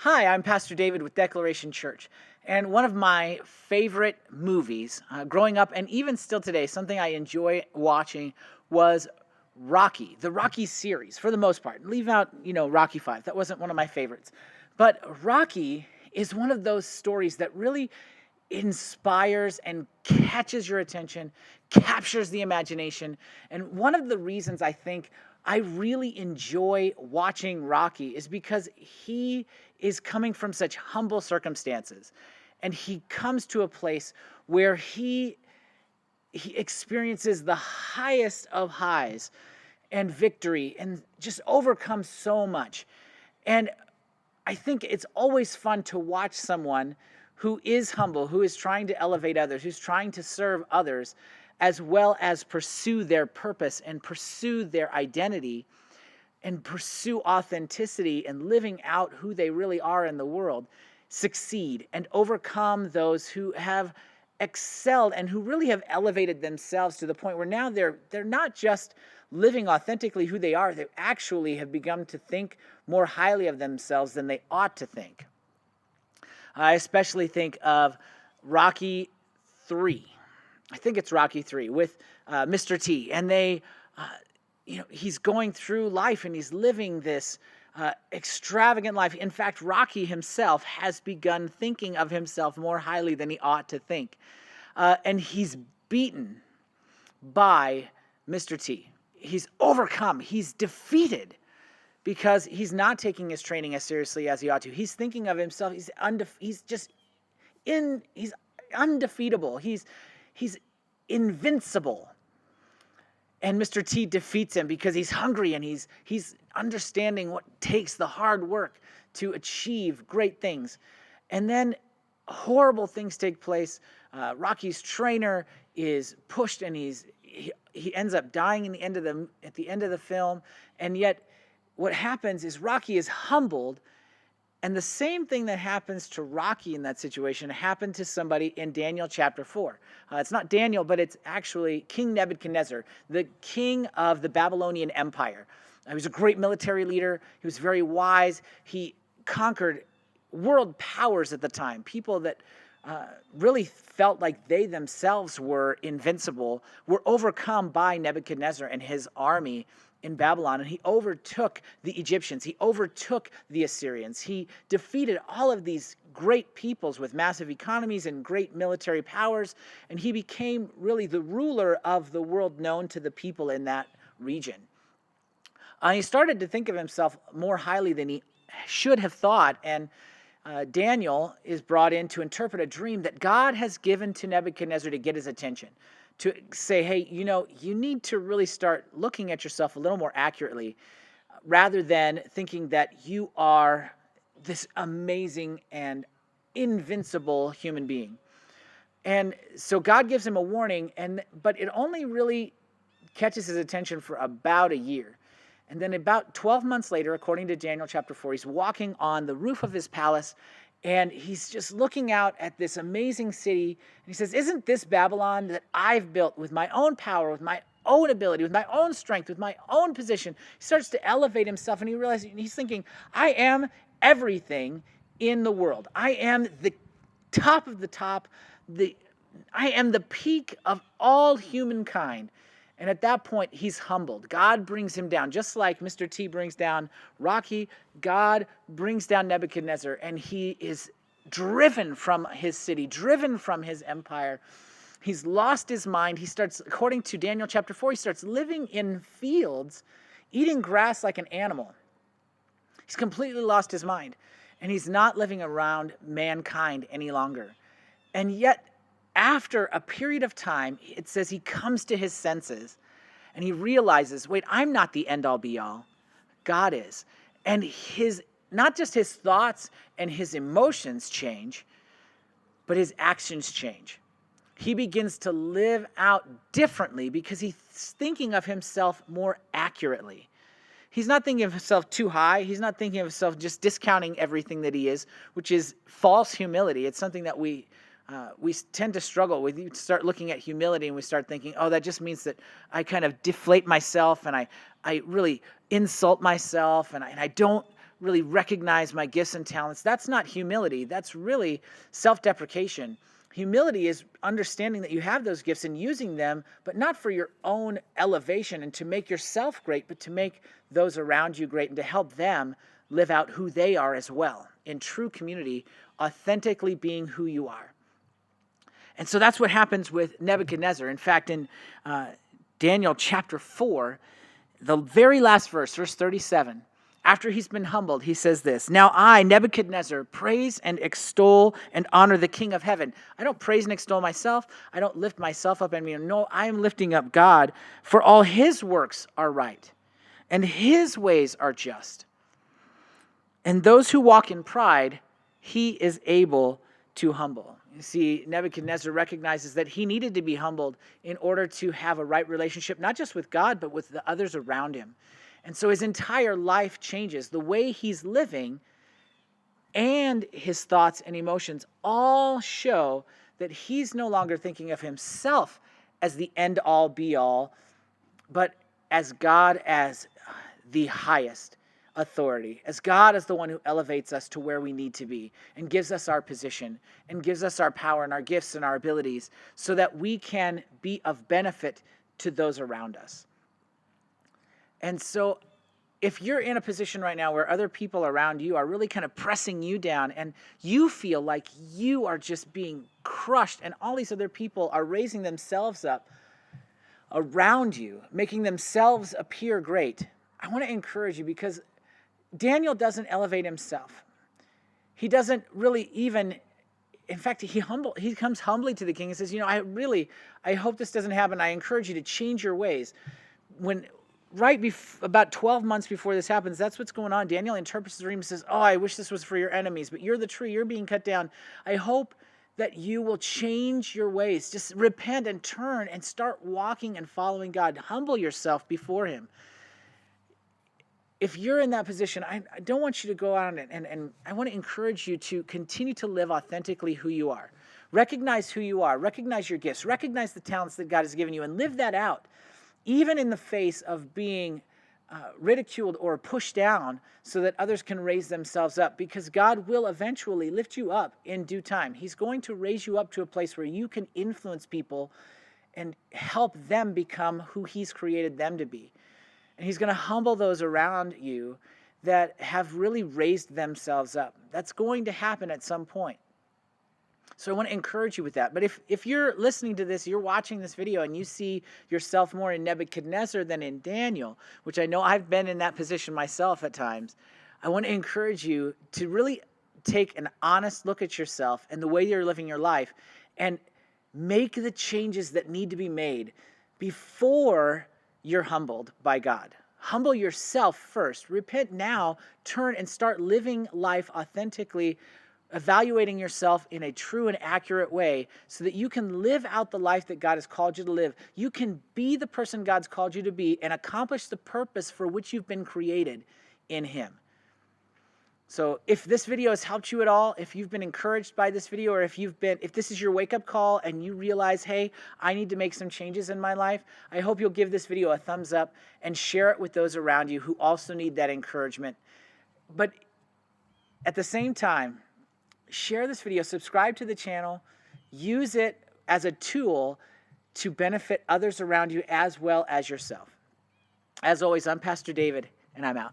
Hi, I'm Pastor David with Declaration Church. And one of my favorite movies growing up, and even still today, something I enjoy watching was Rocky, the Rocky series for the most part. Leave out, Rocky 5. That wasn't one of my favorites. But Rocky is one of those stories that really inspires and catches your attention, captures the imagination. And one of the reasons I think I really enjoy watching Rocky is because he is coming from such humble circumstances. And he comes to a place where he experiences the highest of highs and victory and just overcomes so much. And I think it's always fun to watch someone who is humble, who is trying to elevate others, who's trying to serve others, as well as pursue their purpose and pursue their identity and pursue authenticity and living out who they really are in the world, succeed and overcome those who have excelled and who really have elevated themselves to the point where now they're not just living authentically who they are, they actually have begun to think more highly of themselves than they ought to think. I especially think of Rocky 3. I think it's Rocky 3 with Mr. T. And he's going through life and he's living this extravagant life. In fact, Rocky himself has begun thinking of himself more highly than he ought to think. And he's beaten by Mr. T. He's overcome. He's defeated because he's not taking his training as seriously as he ought to. He's thinking of himself. He's undefeatable. He's invincible. And Mr. T defeats him because he's hungry and he's understanding what takes the hard work to achieve great things. And then horrible things take place. Rocky's trainer is pushed and he ends up dying at the end of the film. And yet what happens is Rocky is humbled, and the same thing that happens to Rocky in that situation happened to somebody in Daniel chapter 4. It's not Daniel, but it's actually King Nebuchadnezzar, the king of the Babylonian Empire. He was a great military leader. He was very wise. He conquered world powers at the time, people that really felt like they themselves were invincible, were overcome by Nebuchadnezzar and his army in Babylon, and he overtook the Egyptians. He overtook the Assyrians. He defeated all of these great peoples with massive economies and great military powers, and he became really the ruler of the world known to the people in that region. He started to think of himself more highly than he should have thought, and Daniel is brought in to interpret a dream that God has given to Nebuchadnezzar to get his attention, to say, hey, you need to really start looking at yourself a little more accurately rather than thinking that you are this amazing and invincible human being. And so God gives him a warning, but it only really catches his attention for about a year. And then about 12 months later, according to Daniel chapter 4, he's walking on the roof of his palace, and he's just looking out at this amazing city. And he says, isn't this Babylon that I've built with my own power, with my own ability, with my own strength, with my own position? He starts to elevate himself, and he's thinking, I am everything in the world. I am the top of the top. I am the peak of all humankind. And at that point, he's humbled. God brings him down. Just like Mr. T brings down Rocky, God brings down Nebuchadnezzar, and he is driven from his city, driven from his empire. He's lost his mind. He starts, according to Daniel chapter 4, he starts living in fields, eating grass like an animal. He's completely lost his mind, and he's not living around mankind any longer. And yet, after a period of time, it says he comes to his senses and he realizes, wait, I'm not the end all be all. God is. And not just his thoughts and his emotions change, but his actions change. He begins to live out differently because he's thinking of himself more accurately. He's not thinking of himself too high. He's not thinking of himself just discounting everything that he is, which is false humility. It's something that we tend to struggle with. You start looking at humility and we start thinking, oh, that just means that I kind of deflate myself and I really insult myself and I don't really recognize my gifts and talents. That's not humility. That's really self-deprecation. Humility is understanding that you have those gifts and using them, but not for your own elevation and to make yourself great, but to make those around you great and to help them live out who they are as well in true community, authentically being who you are. And so that's what happens with Nebuchadnezzar. In fact, in Daniel chapter 4, the very last verse, verse 37, after he's been humbled, he says this, "Now I, Nebuchadnezzar, praise and extol and honor the King of heaven." I don't praise and extol myself. I don't lift myself up and me. No, I am lifting up God, for all his works are right, and his ways are just. And those who walk in pride, he is able to humble. You see, Nebuchadnezzar recognizes that he needed to be humbled in order to have a right relationship, not just with God, but with the others around him. And so his entire life changes. The way he's living and his thoughts and emotions all show that he's no longer thinking of himself as the end-all, be-all, but as God as the highest authority, as God is the one who elevates us to where we need to be and gives us our position and gives us our power and our gifts and our abilities so that we can be of benefit to those around us. And so if you're in a position right now where other people around you are really kind of pressing you down and you feel like you are just being crushed and all these other people are raising themselves up around you, making themselves appear great, I want to encourage you, because Daniel doesn't elevate himself. He doesn't really even, in fact, he comes humbly to the king and says, I hope this doesn't happen. I encourage you to change your ways. About 12 months before this happens, that's what's going on. Daniel interprets the dream and says, I wish this was for your enemies, but you're the tree, you're being cut down. I hope that you will change your ways. Just repent and turn and start walking and following God. Humble yourself before him. If you're in that position, I don't want you to go out and I want to encourage you to continue to live authentically who you are. Recognize who you are. Recognize your gifts. Recognize the talents that God has given you and live that out, even in the face of being ridiculed or pushed down, so that others can raise themselves up, because God will eventually lift you up in due time. He's going to raise you up to a place where you can influence people and help them become who he's created them to be. And he's going to humble those around you that have really raised themselves up. That's going to happen at some point. So I want to encourage you with that. But if you're listening to this, you're watching this video and you see yourself more in Nebuchadnezzar than in Daniel, which I know I've been in that position myself at times, I want to encourage you to really take an honest look at yourself and the way you're living your life and make the changes that need to be made before you're humbled by God. Humble yourself first. Repent now, turn and start living life authentically, evaluating yourself in a true and accurate way so that you can live out the life that God has called you to live. You can be the person God's called you to be and accomplish the purpose for which you've been created in him. So if this video has helped you at all, if you've been encouraged by this video, or if this is your wake-up call and you realize, hey, I need to make some changes in my life, I hope you'll give this video a thumbs up and share it with those around you who also need that encouragement. But at the same time, share this video, subscribe to the channel, use it as a tool to benefit others around you as well as yourself. As always, I'm Pastor David, and I'm out.